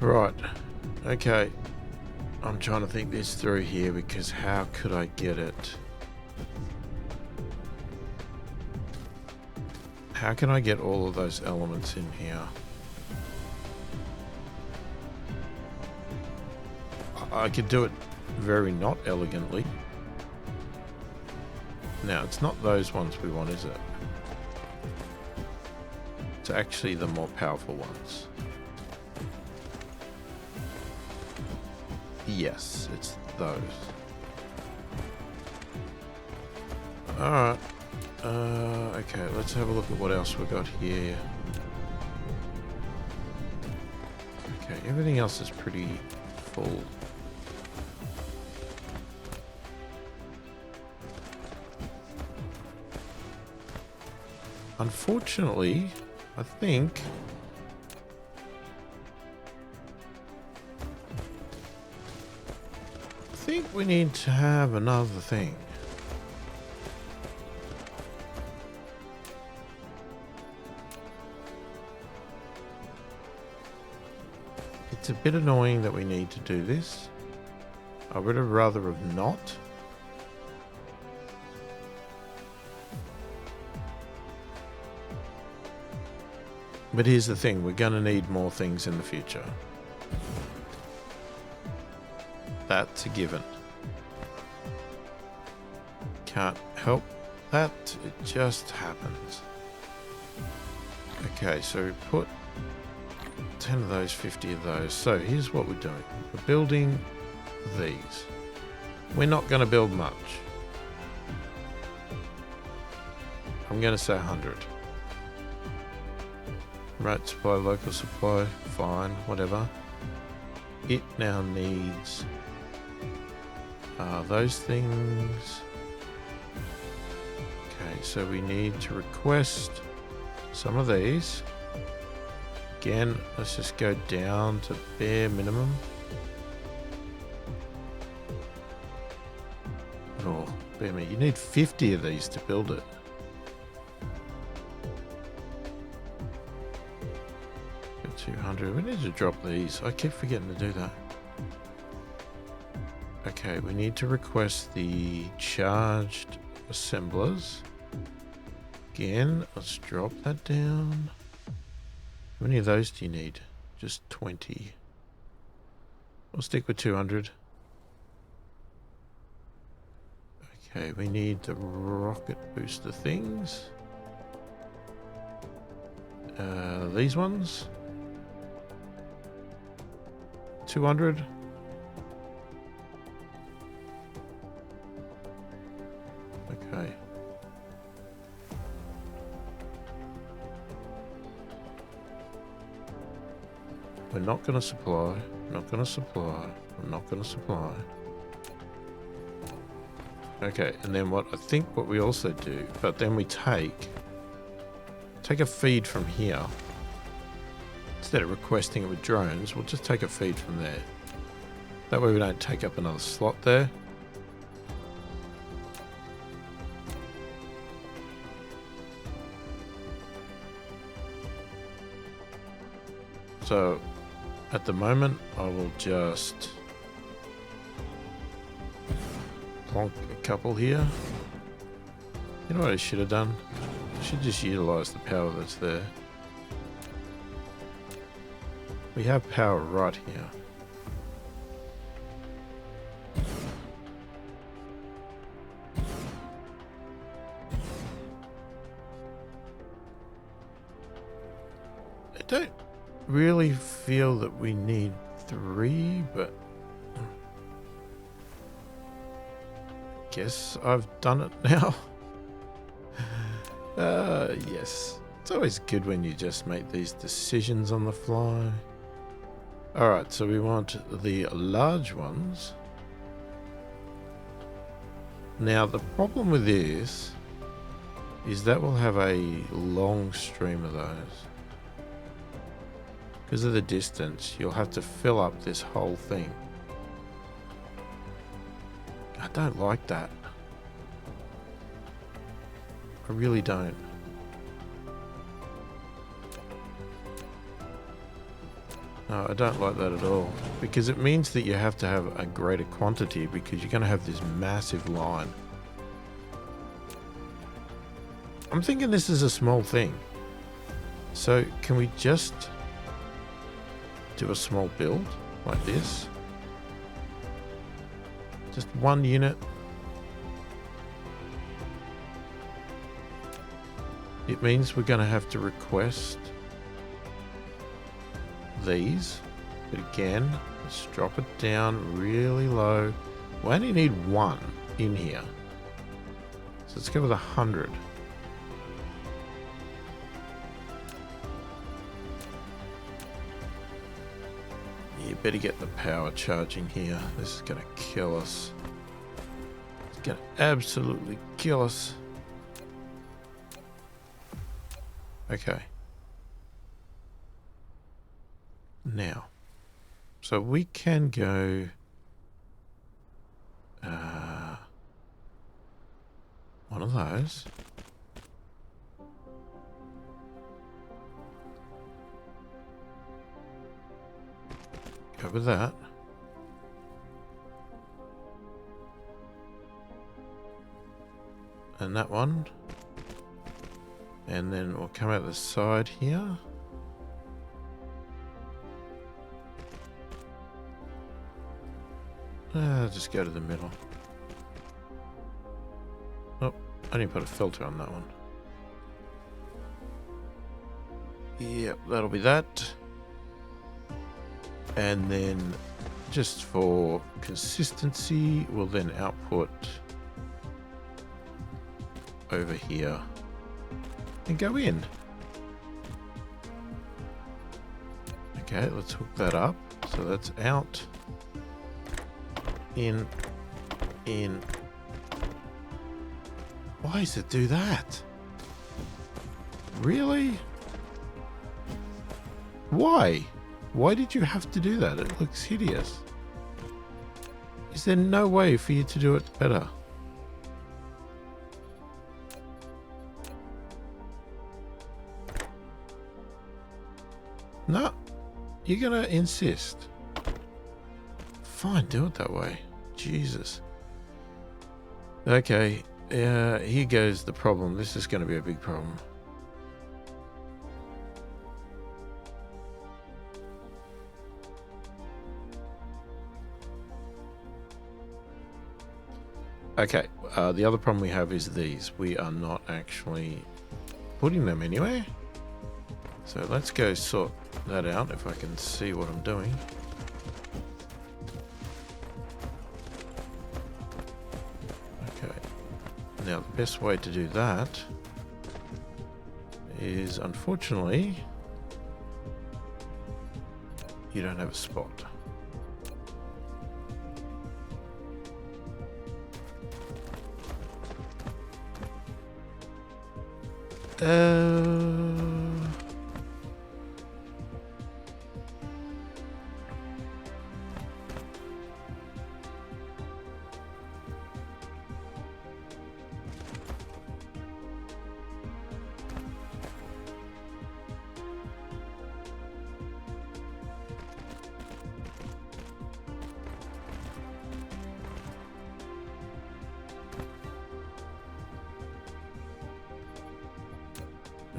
Speaker 2: Right, okay, I'm trying to think this through here because how could I get it? How can I get all of those elements in here? I could do it very not elegantly. Now, it's not those ones we want, is it? It's actually the more powerful ones. Yes, it's those. Alright. Okay, let's have a look at what else we got here. Okay, everything else is pretty full. Unfortunately, I think we need to have another thing. It's a bit annoying that we need to do this. I would have rather have not. But here's the thing, we're going to need more things in the future. That's a given. Can't help that, it just happens. Okay, so we put 10 of those, 50 of those. So here's what we're doing. We're building these. We're not going to build much. I'm going to say 100. Right, supply, local supply, fine, whatever. It now needs those things. Okay, so we need to request some of these. Again, let's just go down to bare minimum. Oh, bare minimum. You need 50 of these to build it. Got 200. We need to drop these. I keep forgetting to do that. Okay, we need to request the charged assemblers. Again, let's drop that down. How many of those do you need? Just 20. We'll stick with 200. Okay, we need the rocket booster things. These ones. 200. Okay. We're not going to supply, not going to supply, I'm not going to supply. Okay, and then what we also do, but then we take a feed from here. Instead of requesting it with drones, we'll just take a feed from there. That way we don't take up another slot there. So at the moment, I will just plonk a couple here. You know what I should have done? I should just utilize the power that's there. We have power right here. I don't really feel that we need 3, but I guess I've done it now. Yes. It's always good when you just make these decisions on the fly. Alright, so we want the large ones. Now the problem with this is that we'll have a long stream of those. Because of the distance, you'll have to fill up this whole thing. I don't like that. I really don't. No, I don't like that at all. Because it means that you have to have a greater quantity because you're going to have this massive line. I'm thinking this is a small thing. So can we just do a small build like this? Just 1 unit. It means we're going to have to request these, but again, let's drop it down really low. We only need 1 in here, so let's go with 100. You better get the power charging here. This is going to kill us. It's going to absolutely kill us. Okay. Now, so we can go one of those. Go with that. And that one. And then we'll come out the side here. Just go to the middle. Oh, I didn't put a filter on that one. Yep, that'll be that. And then just for consistency, we'll then output over here and go in. Okay, let's hook that up. So that's out. In. Why does it do that? Really? Why? Why did you have to do that? It looks hideous. Is there no way for you to do it better? No. You're gonna insist. Fine, do it that way. Jesus. Okay, here goes the problem. This is going to be a big problem. Okay, the other problem we have is these. We are not actually putting them anywhere. So let's go sort that out if I can see what I'm doing. Now, the best way to do that is, unfortunately, you don't have a spot.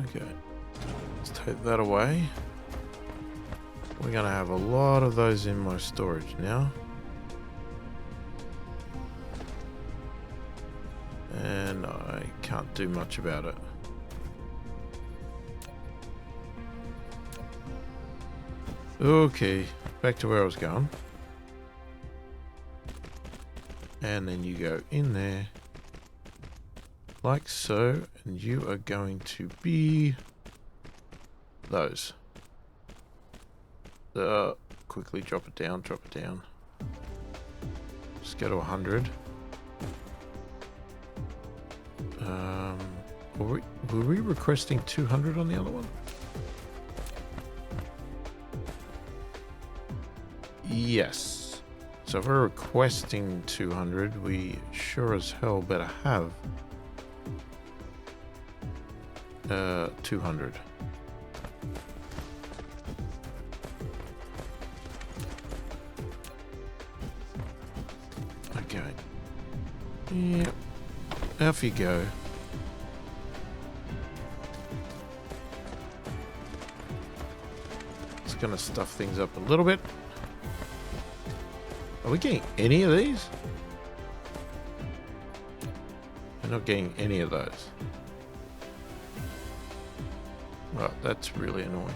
Speaker 2: Okay, let's take that away. We're going to have a lot of those in my storage now. And I can't do much about it. Okay, back to where I was going. And then you go in there. Like so. And you are going to be those. Quickly drop it down, drop it down. Just go to 100. Were we requesting 200 on the other one? Yes. So if we're requesting 200, we sure as hell better have 200. Okay. Yep. Off you go. It's gonna stuff things up a little bit. Are we getting any of these? We're not getting any of those. Right, that's really annoying.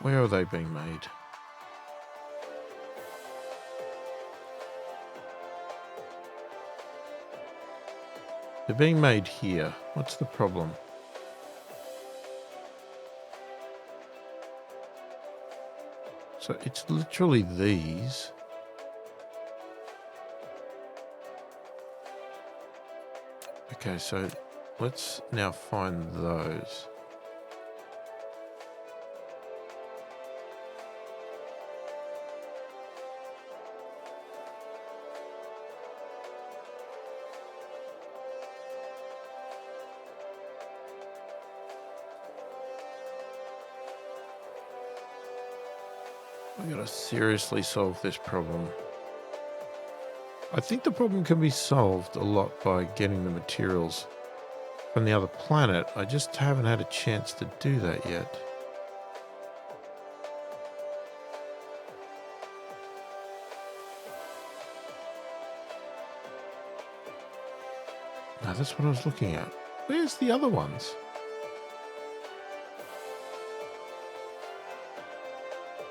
Speaker 2: Where are they being made? They're being made here. What's the problem? So it's literally these. Okay, so let's now find those. We gotta seriously solve this problem. I think the problem can be solved a lot by getting the materials from the other planet. I just haven't had a chance to do that yet. No, that's what I was looking at. Where's the other ones?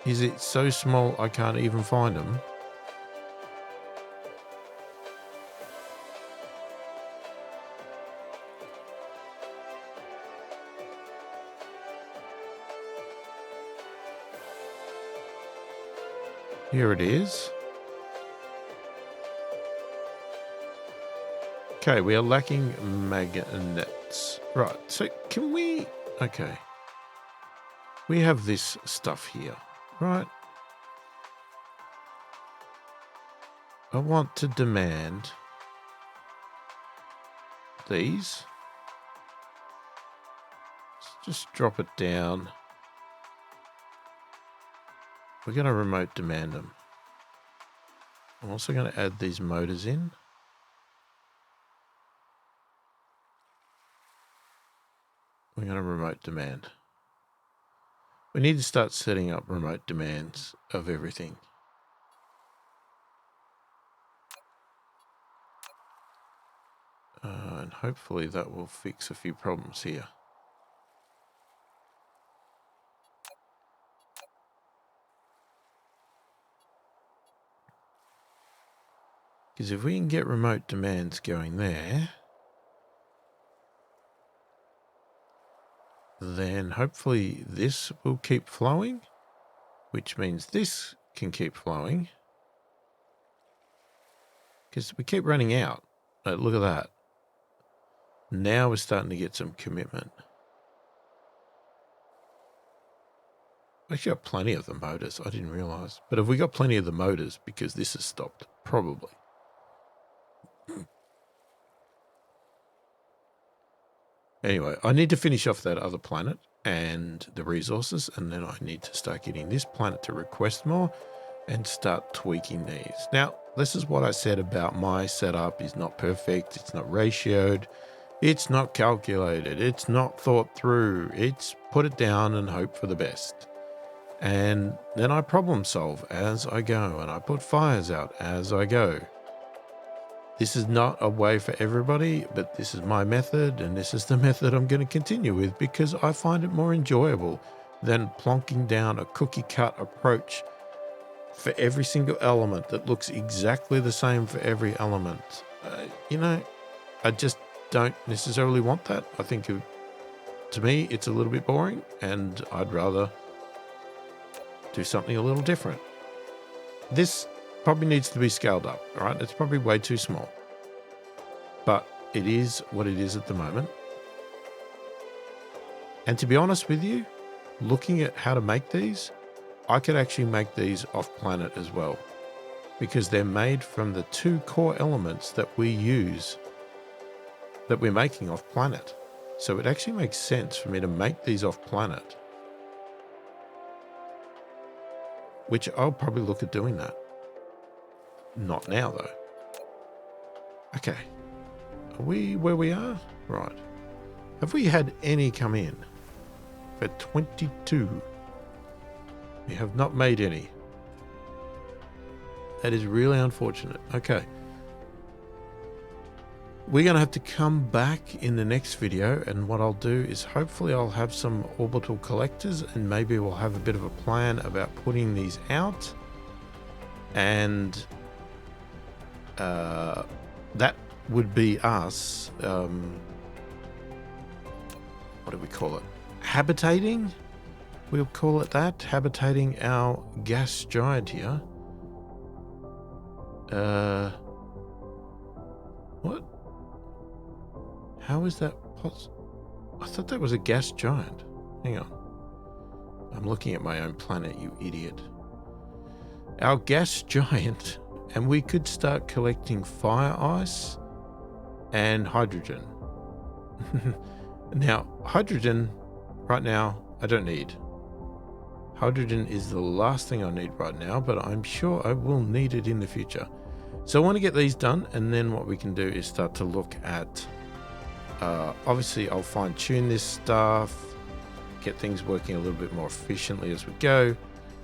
Speaker 2: Is it so small I can't even find them? Here it is. Okay, we are lacking magnets. Right, so can we... Okay. We have this stuff here, right? I want to demand these. Let's just drop it down. We're going to remote demand them. I'm also going to add these motors in. We're going to remote demand. We need to start setting up remote demands of everything. And hopefully that will fix a few problems here. Because if we can get remote demands going there, then hopefully this will keep flowing, which means this can keep flowing. Because we keep running out. Look at that. Now we're starting to get some commitment. We actually got plenty of the motors. I didn't realize. But have we got plenty of the motors because this has stopped? Probably. Anyway, I need to finish off that other planet and the resources, and then I need to start getting this planet to request more and start tweaking these. Now, this is what I said about my setup is not perfect. It's not ratioed. It's not calculated. It's not thought through. It's put it down and hope for the best. And then I problem solve as I go, and I put fires out as I go. This is not a way for everybody, but this is my method, and this is the method I'm going to continue with because I find it more enjoyable than plonking down a cookie cut approach for every single element that looks exactly the same for every element. I just don't necessarily want that. I think to me, it's a little bit boring, and I'd rather do something a little different. This probably needs to be scaled up, all right? It's probably way too small. But it is what it is at the moment. And to be honest with you, looking at how to make these, I could actually make these off planet as well, because they're made from the 2 core elements that we use, that we're making off planet. So it actually makes sense for me to make these off planet, which I'll probably look at doing that. Not now though. Okay. Are we where we are? Right. Have we had any come in? For 22. We have not made any. That is really unfortunate. Okay. We're going to have to come back in the next video, and what I'll do is hopefully I'll have some orbital collectors, and maybe we'll have a bit of a plan about putting these out. And that would be us, what do we call it? Habitating? We'll call it that. Habitating our gas giant here. What? How is that possible? I thought that was a gas giant. Hang on. I'm looking at my own planet, you idiot. Our gas giant, and we could start collecting fire ice and hydrogen. Now, hydrogen, right now, I don't need. Hydrogen is the last thing I need right now, but I'm sure I will need it in the future. So I want to get these done, and then what we can do is start to look at, obviously I'll fine tune this stuff, get things working a little bit more efficiently as we go,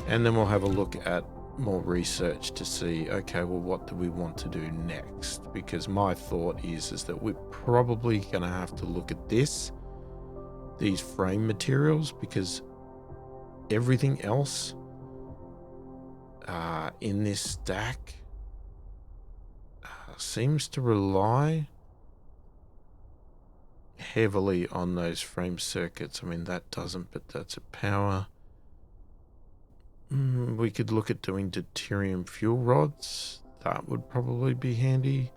Speaker 2: and then we'll have a look at more research to see, okay, well, what do we want to do next? Because my thought is that we're probably going to have to look at these frame materials, because everything else in this stack seems to rely heavily on those frame circuits. I mean, that doesn't, but that's a power. We could look at doing deuterium fuel rods. That would probably be handy.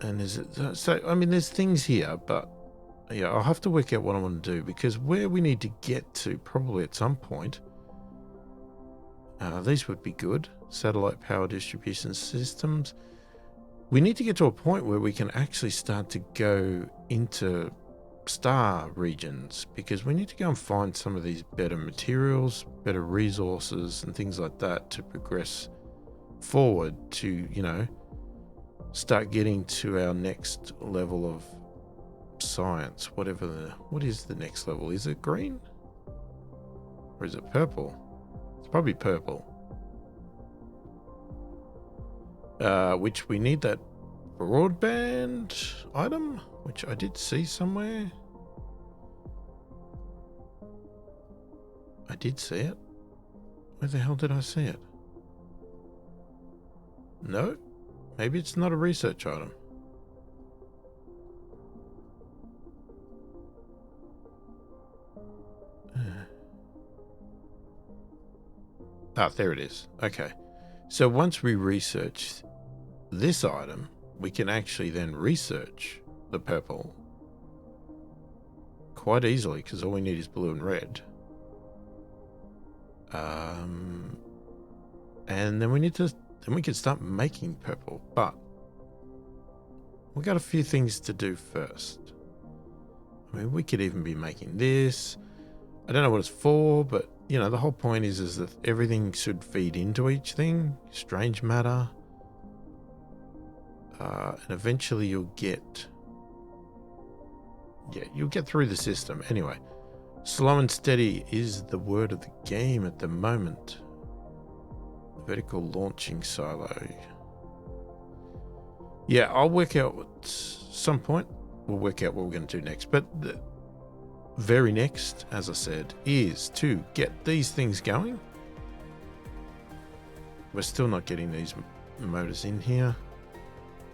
Speaker 2: And is it so? I mean, there's things here, but yeah, I'll have to work out what I want to do, because where we need to get to probably at some point, these would be good. Satellite power distribution systems. We need to get to a point where we can actually start to go into star regions, because we need to go and find some of these better materials, better resources and things like that to progress forward to, you know, start getting to our next level of science, what is the next level? Is it green or is it purple? It's probably purple, which we need that broadband item, which I did see somewhere. I did see it. Where the hell did I see it? No, maybe it's not a research item. There it is. Okay. So once we research this item, we can actually then research the purple quite easily, because all we need is blue and red. And then we can start making purple, but we got a few things to do first. I mean, we could even be making this. I don't know what it's for, but you know, the whole point is that everything should feed into each thing. Strange matter. And eventually you'll get yeah, you'll get through the system. Anyway, slow and steady is the word of the game at the moment. Vertical launching silo. Yeah, I'll work out at some point. We'll work out what we're going to do next. But the very next, as I said, is to get these things going. We're still not getting these motors in here.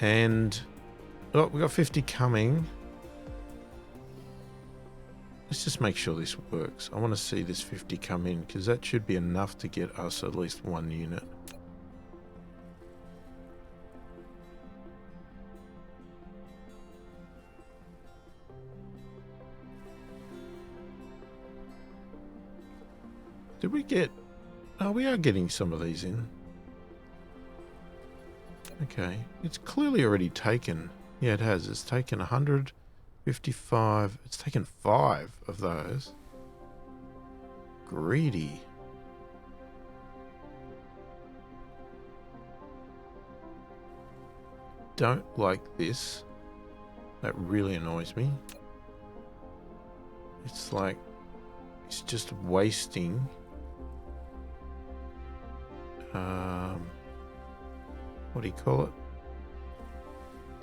Speaker 2: And oh, we got 50 coming. Let's just make sure this works. I want to see this 50 come in because that should be enough to get us at least one unit. Did we get... Oh, we are getting some of these in. Okay. It's clearly already taken. Yeah, it has. It's taken 155. It's taken 5 of those. Greedy. Don't like this. That really annoys me. It's like... It's just wasting... what do you call it?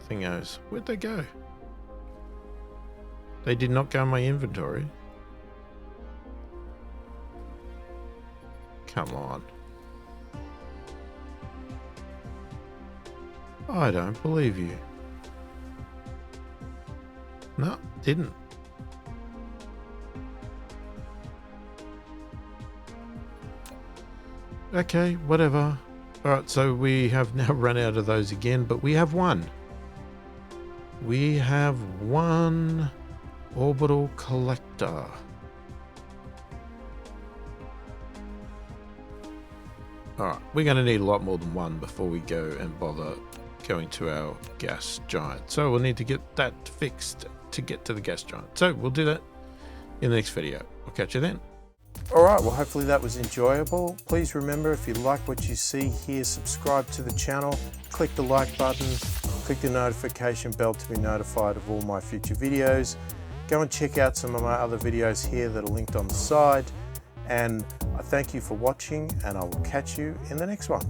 Speaker 2: Thingos. Where'd they go? They did not go in my inventory. Come on. I don't believe you. No, didn't. Okay, whatever. Alright, so we have now run out of those again, but we have one. We have one Orbital Collector. Alright, we're going to need a lot more than one before we go and bother going to our gas giant. So we'll need to get that fixed to get to the gas giant. So we'll do that in the next video. I'll catch you then.
Speaker 1: Alright, well hopefully that was enjoyable. Please remember, if you like what you see here, subscribe to the channel, click the like button, click the notification bell to be notified of all my future videos. Go and check out some of my other videos here that are linked on the side. And I thank you for watching, and I will catch you in the next one.